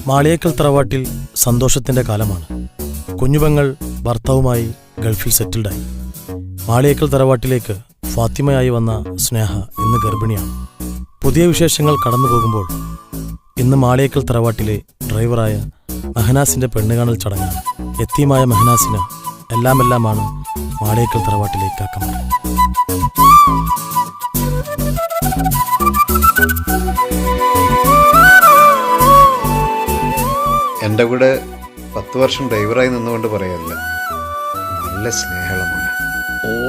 മാളിയേക്കൽ തറവാട്ടിൽ സന്തോഷത്തിൻ്റെ കാലമാണ്. കുഞ്ഞുപെങ്ങൾ ഭർത്താവുമായി ഗൾഫിൽ സെറ്റിൽഡായി. മാളിയേക്കൽ തറവാട്ടിലേക്ക് ഫാത്തിമയായി വന്ന സ്നേഹ ഇന്ന് ഗർഭിണിയാണ്. പുതിയ വിശേഷങ്ങൾ കടന്നു പോകുമ്പോൾ ഇന്ന് മാളിയേക്കൽ തറവാട്ടിലെ ഡ്രൈവറായ മെഹനാസിൻ്റെ പെണ്ണുകാണൽ ചടങ്ങാണ്. യത്തീമായ മെഹനാസിന് എല്ലാമാണ് മാളിയേക്കൽ തറവാട്ടിലേക്ക് ആക്കമാണ്. എൻ്റെ കൂടെ 10 വർഷം ഡ്രൈവറായി നിന്നുകൊണ്ട് പറയല്ല, നല്ല സ്നേഹമാണ്.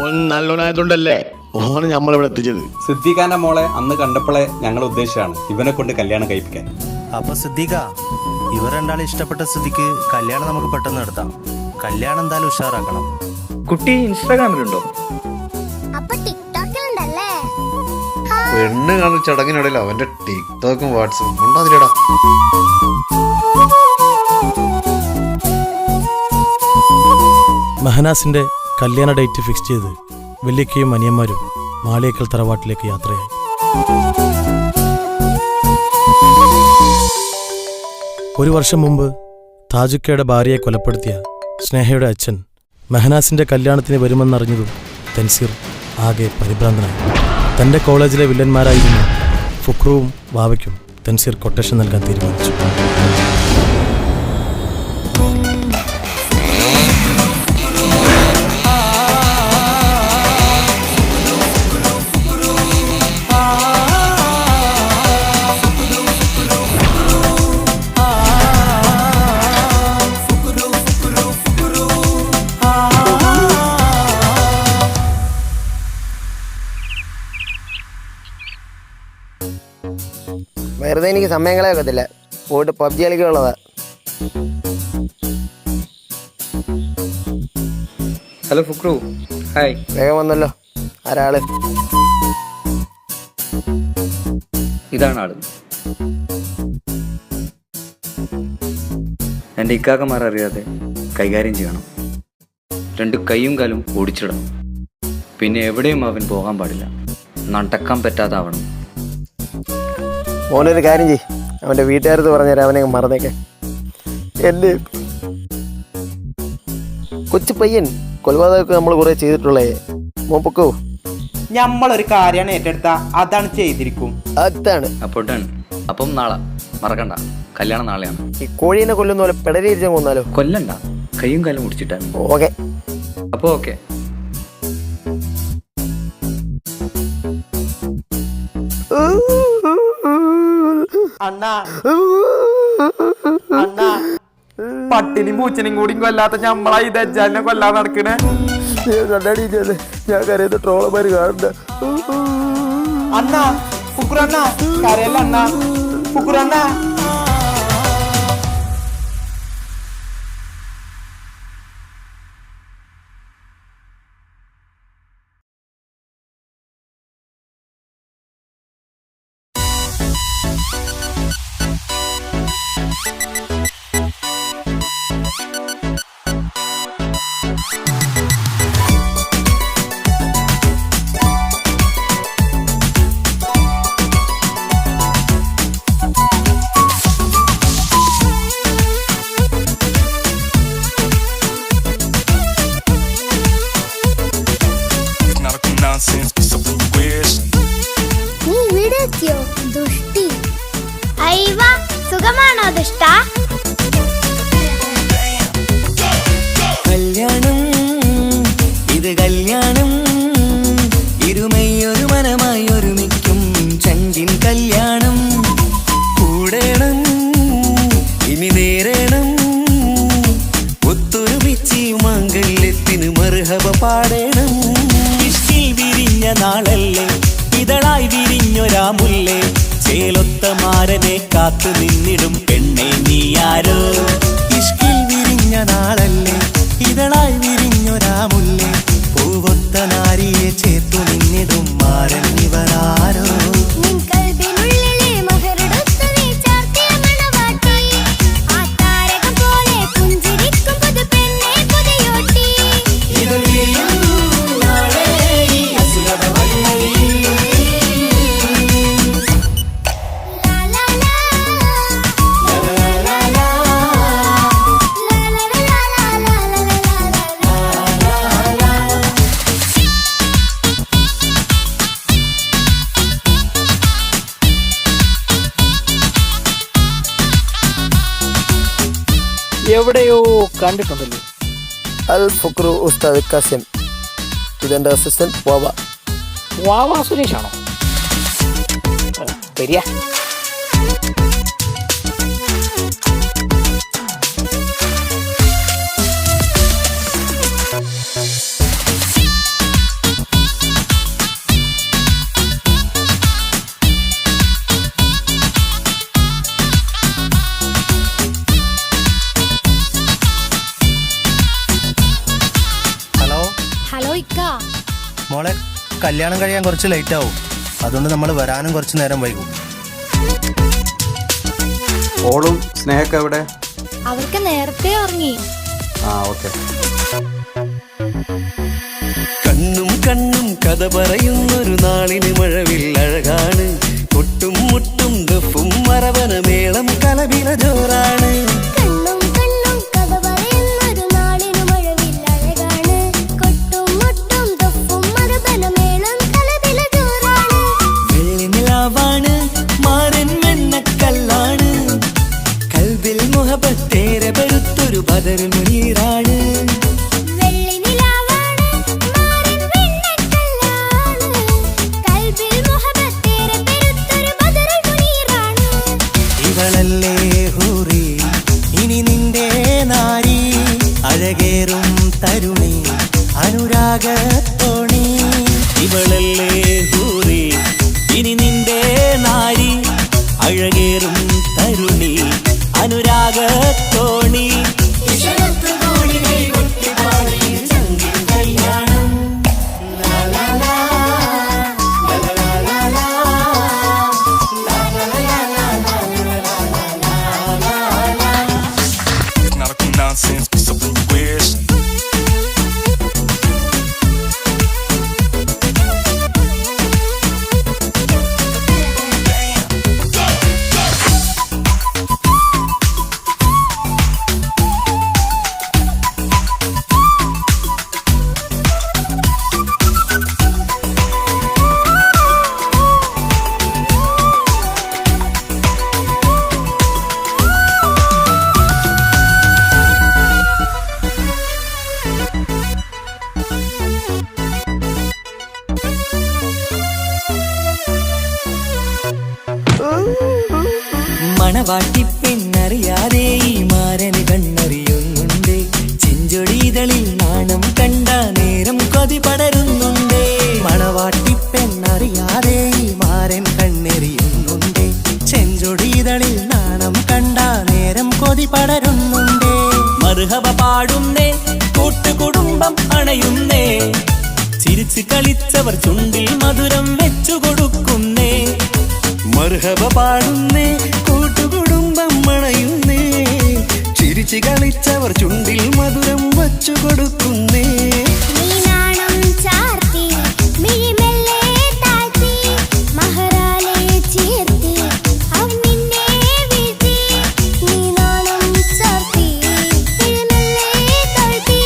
ഓൻ നല്ലോനായതുകൊണ്ടല്ലേ ഓന് നമ്മളിവിടെ എത്തിച്ചത്. സിദ്ദീഖാന്റെ മോളെ അന്ന് കണ്ടപ്പോഴേ ഞങ്ങൾ ഉദ്ദേശിച്ചാണ് ഇവനെ കൊണ്ട് കല്യാണം കഴിപ്പിക്കാൻ. അപ്പൊ സിദ്ദീഖ, ഇവർ രണ്ടാളും ഇഷ്ടപ്പെട്ട സ്ഥിതിക്ക് കല്യാണം നമുക്ക് പെട്ടെന്ന് നടത്താം. കല്യാണം എന്തായാലും ഉഷാറാക്കണം. കുട്ടി ഇൻസ്റ്റാഗ്രാമിലുണ്ടോ? പെണ്ണ് കാണൽ ചടങ്ങിനിടയിൽ അവന്റെ ടിക്ടോക്കും വാട്സപ്പും ഉണ്ടാതില്ലടാ. മെഹനാസിന്റെ കല്യാണ ഡേറ്റ് ഫിക്സ് ചെയ്ത് വല്യക്കയും അനിയന്മാരും മാളിയേക്കൽ തറവാട്ടിലേക്ക് യാത്രയായി. ഒരു വർഷം മുമ്പ് താജുക്കയുടെ ഭാര്യയെ കൊലപ്പെടുത്തിയ സ്നേഹയുടെ അച്ഛൻ മെഹനാസിന്റെ കല്യാണത്തിന് വരുമെന്നറിഞ്ഞതും തൻസീർ ആകെ പരിഭ്രാന്തനായി. തൻ്റെ കോളേജിലെ വില്ലന്മാരായിരുന്ന ഫുക്രുവും വാവയ്ക്കും തൻസീർ കൊട്ടേഷൻ നൽകാൻ തീരുമാനിച്ചു. വെറുതെ എനിക്ക് സമയം കളയൊക്കത്തില്ല, പോയിട്ട് പബ്ജി കളിക്കുള്ളതാ. Hello Fukru, hi. വേഗം വന്നല്ലോ. ആരാള്? ഇതാണ് ആള്. എൻ്റെ ഇക്കാക്കമാർ അറിയാതെ കൈകാര്യം ചെയ്യണം. 2 കൈയും കാലും ഓടിച്ചിടണം. പിന്നെ എവിടെയും അവൻ പോകാൻ പാടില്ല. നടക്കാൻ പറ്റാതാവണം. മോനൊരു കാര്യം ചെയ്യ്, അവൻ്റെ വീട്ടുകാരത്ത് പറഞ്ഞുതരാം, അവനെ മറന്നേക്കെ. എൻ്റെ കൊച്ചു പയ്യൻ കൊലപാതകമൊക്കെ നമ്മൾ കുറേ ചെയ്തിട്ടുള്ളേ. മോൻ പൊക്കോ. നമ്മളൊരു കാര്യമാണ് ഏറ്റെടുത്ത അതാണ് ചെയ്തിരിക്കും. അതാണ് അപ്പം നാളെ മറക്കണ്ട, കല്യാണം നാളെയാണ്. ഈ കോഴീനെ കൊല്ലുന്ന പോലെ പെടലിരിച്ചാൽ കൊന്നാലോ? കൊല്ലണ്ട, കൈയും കാലും മുടിച്ചിട്ടാണ്. ഓക്കെ. അപ്പോൾ ഓക്കെ. അണ്ണാ പട്ടിനും പൂച്ചനും കൂടി കൊല്ലാത്ത ഞമ്മളാ ഈ ദജ്ജാലിനെ കൊല്ലാൻ നടക്കണേ. ഞാൻ കരയുന്ന ട്രോളന്മാര് കാണണ്ട. അണ്ണാ ഫുക്രണ്ണ കരയല്ല, അണ്ണാ ഫുക്രണ്ണ. സുഖമാണോ ദുഷ്ട? കല്യാണം ഇത് കല്യാണം, ഇരുമയൊരു മനമായി ഒരുമിക്കും ചങ്കിൻ കല്യാണം. കൂടേണം ഇനി നേരേണം, ഒത്തൊരുമിച്ച് മംഗല്യത്തിന് മർഹബ പാടേണം. ഇഷ്കിൽ വിരിഞ്ഞ നാളല്ലേ, ഇതളായി വിരിഞ്ഞൊരാ മുല്ലേ, ചേലൊത്ത മാരനെ കാത്തു നിന്നിടും പെണ്ണെ നീയാരോ. ഇഷ്കിൽ വിരിഞ്ഞ നാളല്ലേ, ഇതളായി വിരിഞ്ഞൊരാ മുല്ലേ, പൂവൊത്ത നാരിയെ ചേർത്തു നിന്നിടും മാരൻ ഇവരാരോ. എവിടെയോ കണ്ടിട്ടുണ്ടല്ലോ. അൽ ഫുക്രു ഉസ്താദ് കസിം, ഇതെൻ്റെ അസിസ്റ്റന്റ് വാവ. വാവാ സുരേഷാണോ? വരിക. ഹലോ ഹലോ ഇക്ക. മോളെ, കല്യാണം കഴിയാൻ കുറച്ച് ലേറ്റ് ആവും, അതുകൊണ്ട് നമ്മൾ വരാനും കുറച്ച് നേരം വൈകും. ഓളും സ്നേഹക്ക് എവിടെ? അവർക്ക് നേരത്തെ ഉറങ്ങി. ഓക്കെ. കണ്ണും കണ്ണും കഥ പറയുന്നൊരു നാളിന് മഴവിൽ അഴകാണ്. കൊട്ടും മുട്ടും ദഫും മറവന മേളം കലപില ജോറാണ്. കണ്ണും കണ്ണും കഥ പറയുന്നൊരു നാളിനു മഴവിൽ അഴകാണ്. കൊട്ടും മുട്ടും ദഫും മറവന മേളം കലപില ജോറാണ്. വെള്ളിനിലാവാണ്, മാരൻ വെണ്ണക്കല്ലാണ്. കൽബിൽ മുഹബത്തേറെ പെരുത്തൊരു ബദർ മുനീറാണ്. വെള്ളി നിലാവാണ്, മാറിൻ വെണ്ണക്കല്ലാണ്. കൽബിൽ മുഹബത്തേറെ പെരുത്തൊരു ബദറുൽ മുനീറാണ്. ഇവളല്ലേ ഹൂറി, ഇനി നിന്റെ നാരി. അഴകേറും തരുണി, അനുരാഗത്തോണി. ഇവളല്ലേ ഹൂറി, ഇനി നിന്റെ നാരി. അഴകേറും തരുണി, അനുരാഗത്തോണി. മണവാട്ടി പെണ്ണറിയാതെ ഈ മാരന് കണ്ണറിയുന്നുണ്ട്. ചെഞ്ചൊടിതളിൽ നാണം കണ്ട നേരം കൊതി പടരുന്നുണ്ട്. മണവാട്ടി പെണ്ണറിയാതെ ഈ മാരൻ കണ്ണെറിയുന്നുണ്ട്. ചെഞ്ചൊടിതളിൽ നാണം കണ്ട നേരം കൊതി പടരുന്നുണ്ട്. മർഹബ പാടുന്നേ, കൂട്ടുകുടുംബം അണയുന്നേ. ചിരിച്ചു കളിച്ചവർ ചുണ്ടിൽ മധുരം വെച്ചു കൊടുക്കുന്നേ. മർഹബ പാടുന്നേ, കൂട്ടുകുടുംബം അണയുന്നേ. ചിരിച്ചു കളിച്ചവർ ചുണ്ടിൽ മധുരം വച്ചു കൊടുക്കുന്നേ. നീ നാണം ചാർത്തി, മിഴിമെല്ലെ താഴ്ത്തി, മഹറാലെ ചേർത്തി, അവൻ നിന്നെ വീഴ്ത്തി. നീ നാണം ചാർത്തി, മിഴിമെല്ലെ താഴ്ത്തി,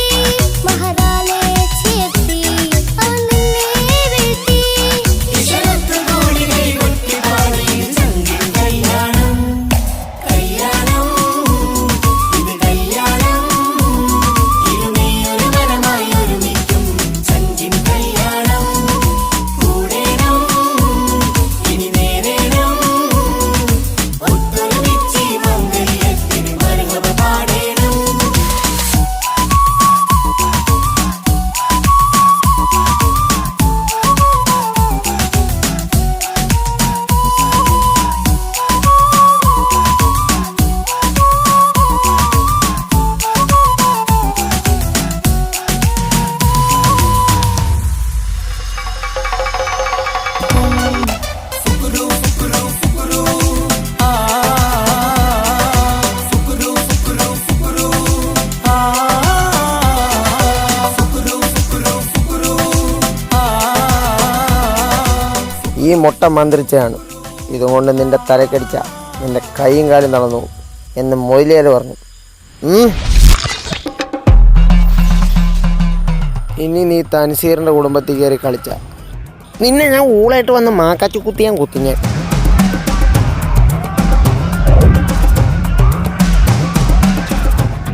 മഹറാലെ ചേർത്തി, അവൻ നിന്നെ വീഴ്ത്തി. ഈ മുട്ട മന്ത്രിച്ചാണ്, ഇതുകൊണ്ട് നിന്റെ തലക്കടിച്ച നിന്റെ കൈയും കാലും നടന്നു എന്ന് മൊയിലേര് പറഞ്ഞു. ഇനി നീ തൻസീറിൻ്റെ കുടുംബത്തിൽ കയറി കളിച്ച നിന്നെ ഞാൻ ഊളായിട്ട് വന്ന് മാക്കാച്ചു കുത്തി ഞാൻ കുത്തിഞ്ഞ.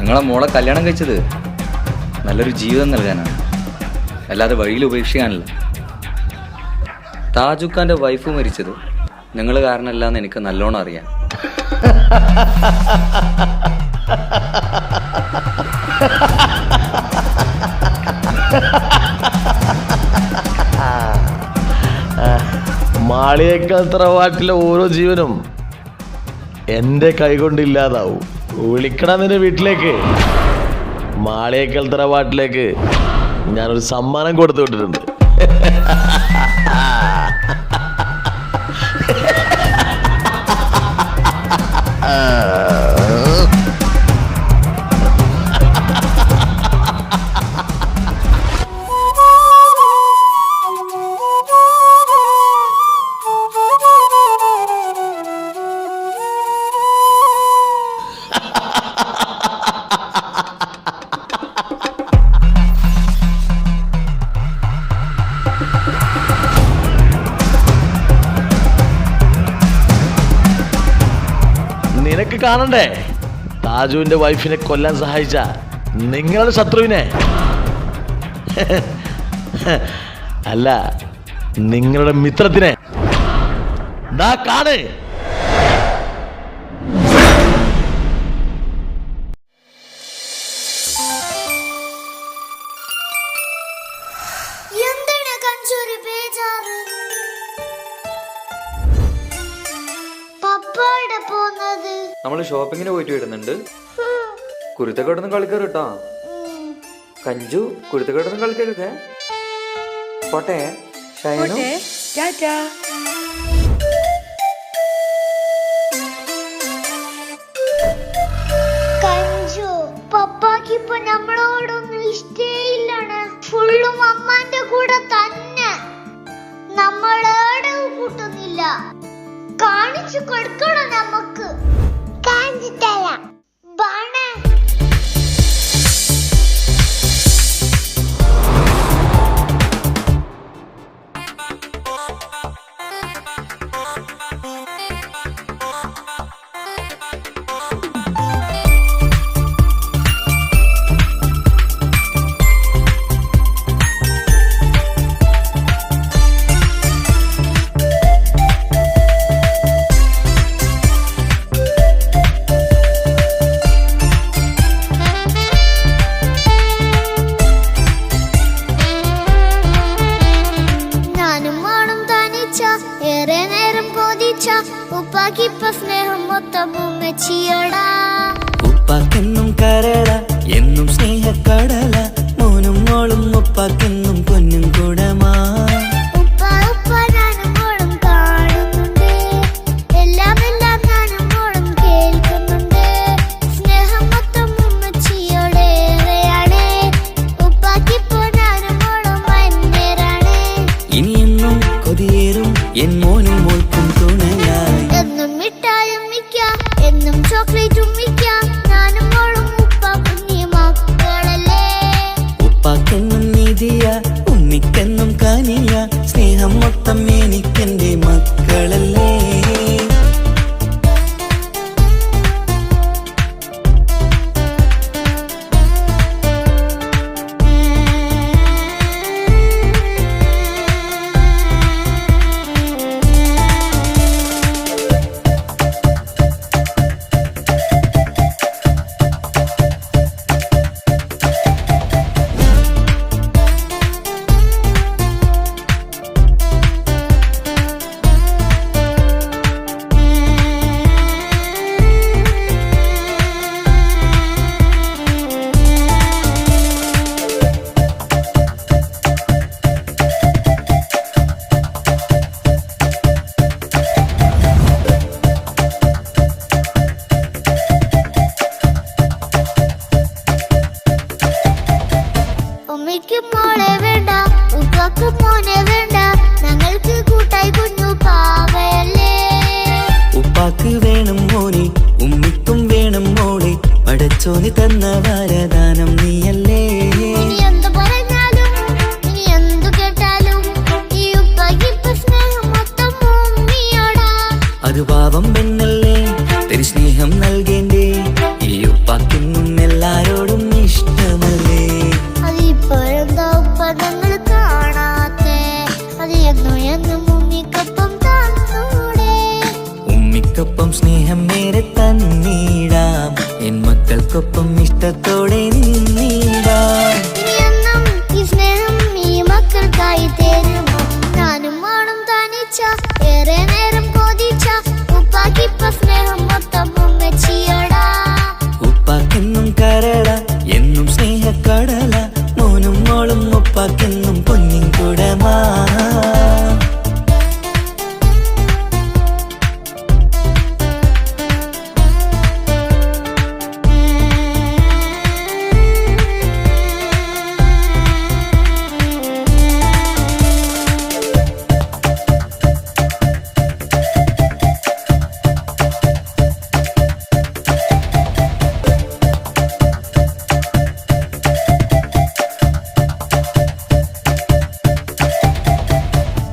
നിങ്ങളെ മോളെ കല്യാണം കഴിച്ചത് നല്ലൊരു ജീവിതം നൽകാനാണ്, അല്ലാതെ വഴിയിൽ ഉപേക്ഷിക്കാനല്ല. താജുഖാന്റെ വൈഫ് മരിച്ചത് നിങ്ങൾ കാരണമല്ലാന്ന് എനിക്ക് നല്ലോണം അറിയാം. മാളിയേക്കാൾ തറവാട്ടിലെ ഓരോ ജീവനും എൻ്റെ കൈകൊണ്ട് ഇല്ലാതാവും. വിളിക്കണം നിന്റെ വീട്ടിലേക്ക്. മാളിയേക്കാൾ തറവാട്ടിലേക്ക് ഞാനൊരു സമ്മാനം കൊടുത്തു വിട്ടിട്ടുണ്ട്. നിനക്ക് കാണണ്ടേ താജുവിന്റെ വൈഫിനെ കൊല്ലാൻ സഹായിച്ച നിങ്ങളുടെ ശത്രുവിനെ? അല്ല, നിങ്ങളുടെ മിത്രത്തിനെ. ദാ കാണ്. എന്താണ് കഞ്ചൂരി ബേജാറ്? പപ്പാടെ പോന്നത്? നമ്മൾ ഷോപ്പിങ്ങിന് പോയിട്ട് വരുന്നുണ്ട്. കുരുത്തക്കേടൊന്നും കളിക്കരുത് കേട്ടോ. കഞ്ചു, കുരുത്തക്കേടൊന്നും കളിക്കരുതേ. പോട്ടെ ഷൈനു. കഞ്ചു, പപ്പാക്ക് ഇപ്പൊ നമ്മളോടൊന്നും ഇഷ്ടേയില്ലാണ്. ഫുള്ളും അമ്മാന്റെ കൂടെ തന്നെ. നമ്മളേടെ കൂട്ടുന്നില്ല. കാണിച്ചു കൊടുക്കണം നമുക്ക്. കാണിച്ചു തരാം. ബാണേ. ഏറെ നേരം കൊതിച്ച ഉപ്പാക്കിപ്പ സ്നേഹം മൊത്തം ഉമ്മച്ചിയോടാ. ഉപ്പാക്കെന്നും കരള എന്നും സ്നേഹക്കടല, മോനും മോളും ഉപ്പാക്കെന്നും പൊന്നും കൂടമാ. ഉപ്പ ഉപ്പ ഞാനും മോളും കാണുന്നുണ്ട്, എല്ലാം എല്ലാം ഞാനും മോളും കേൾക്കുന്നുണ്ട്. സ്നേഹം മൊത്തം ഉമ്മച്ചിയോടേറെയാണ്, ഉപ്പാക്കിപ്പോ ഞാനും മോളും വന്നേരാണ്. ഇനിയെന്നും കൊതിയേറും എൻ മോനും മോൾക്കും തുണയായി. എന്നും മിഠായും മിക്കാം, എന്നും ചോക്ലേറ്റും മിക്കാം. ഞാനും മോളും ഉപ്പ കുഞ്ഞി മക്കളല്ലേ. ഉപ്പാക്കെന്നും നിധിയ ഉമ്മിക്കെന്നും കനിയ, സ്നേഹം മൊത്തം എനിക്കെന്റെ മക്കളല്ലേ. ഉമ്മയ്ക്ക് മോളെ വേണ്ട, ഉപ്പാക്ക് മോനെ വേണ്ട. ഞങ്ങൾക്ക് കൂട്ടായി കുഞ്ഞു പാവയല്ലേ. ഉപ്പാക്ക് വേണം മോനെ, ഉമ്മിക്കും വേണം മോളെ, പടച്ചോന് തന്ന വരദാനം നീയല്ലേ. ഇനി എന്ത് പറഞ്ഞാലും ഇനി എന്തു കേട്ടാലും ഈ ഉപ്പാക്കിപ്പ സ്നേഹം മൊത്തം ഉമ്മിയോടാ. അത് പാവം പെണ്ണല്ലേ, തരി സ്നേഹം നൽകേണ്ടേ. ഈ ഉപ്പാക്കിന്നും എല്ലാരും മക്കൾക്കൊപ്പം ഇഷ്ടത്തോടെ നിന്നിടാം. ഇനിയെന്നും ഈ സ്നേഹം ഈ മക്കൾക്കായി തരുമോ? ഞാനും മോളും തനിച്ച ഏറെ നേരം കൊതിച്ച ഉപ്പാക്കിപ്പ സ്നേഹം മൊത്തം ഉമ്മച്ചിയോടാ. ഉപ്പാക്കെന്നും കരള എന്നും സ്നേഹക്കടല, മോനും മോളും ഉപ്പാക്കെന്നും പൊന്നിൻ കുടമാ.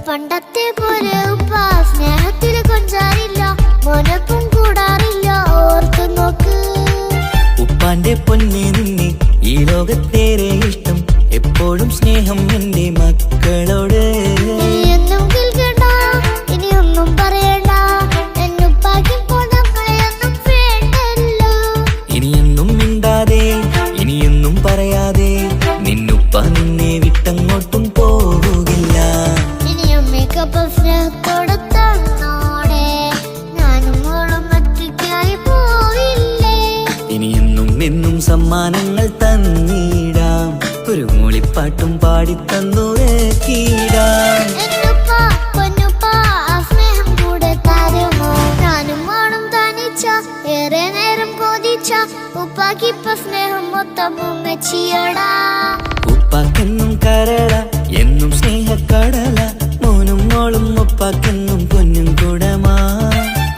പണ്ടത്തെ പോലെ ഉപ്പ സ്നേഹത്തിൽ കൊഞ്ചാറില്ല, മോനൊപ്പം കൂടാറില്ല, ഓർത്തു നോക്ക്. ഉപ്പാന്റെ പൊന്നെ നിന്നെ ഈ ലോകത്തേറെ ഇഷ്ടം, എപ്പോഴും സ്നേഹം എന്റെ മക്കളോട്. ഇനിയൊന്നും കേൾക്കണ്ട, ഇനിയൊന്നും പറയണ്ട, എന്നുപ്പാക്കിപ്പോൾ നമ്മളെയൊന്നും വേണ്ടല്ലോ. ഇനിയൊന്നും മിണ്ടാതെ ഇനിയൊന്നും പറയാതെ നിന്നുപ്പ നിന്നെ വിട്ടങ്ങോട്ടും പോവുകില്ല. ഇനിയും മേക്കപ്പ് സ്നേഹത്തോടെ തന്നോടെ, ഞാനും മോളും ഒറ്റയ്ക്കായി പോയില്ലേ. ഇനിയെന്നും എന്നും സമ്മാനങ്ങൾ തന്നിടാം, ഒരു മൂളിപ്പാട്ടും പാടിത്തന്നു കീടാം. എന്നുപ്പ പൊന്നുപ്പ ആ സ്നേഹം കൂടെ തരുമോ? ഞാനും മോളും തനിച്ച ഏറെ നേരം കൊതിച്ച ഉപ്പാക്കിപ്പ സ്നേഹം മൊത്തം ഉമ്മച്ചിയോടാ. ഉപ്പാക്കെന്നും കരള എന്നും സ്നേഹക്കടല, മോനും മോളും ഉപ്പാക്കെന്നും പൊന്നും കുടമാ.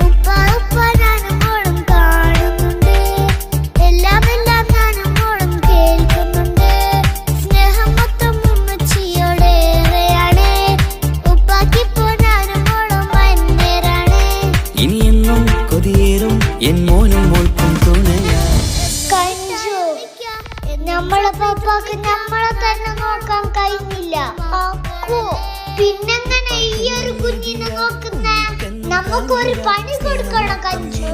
ഉപ്പ ഉപ്പ ഞാനും മോളും കാണുന്നുണ്ട്, എല്ലാം എല്ലാം ഞാനും മോളും കേൾക്കുന്നുണ്ട്. സ്നേഹം മൊത്തം ഉമ്മച്ചിയോടേറെയാണ്, ഉപ്പാക്കിപ്പോ ഞാനും മോളും വന്നേരാണ്. ഇനിയെന്നും കൊതിയേറും എൻ മോനും മോൾക്കും തുണയാ. കഞ്ചു, നമ്മളെ പപ്പാക്ക് നമ്മളെ തന്നെ നോക്കാൻ കഴിഞ്ഞില്ല. അക്കു, പിന്നെങ്ങനെ ഈ ഒരു കുഞ്ഞിനെ നോക്കുന്നേ? നമുക്കൊരു പണി കൊടുക്കണം കഞ്ചു.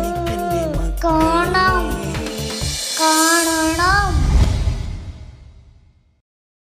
കാണാൻ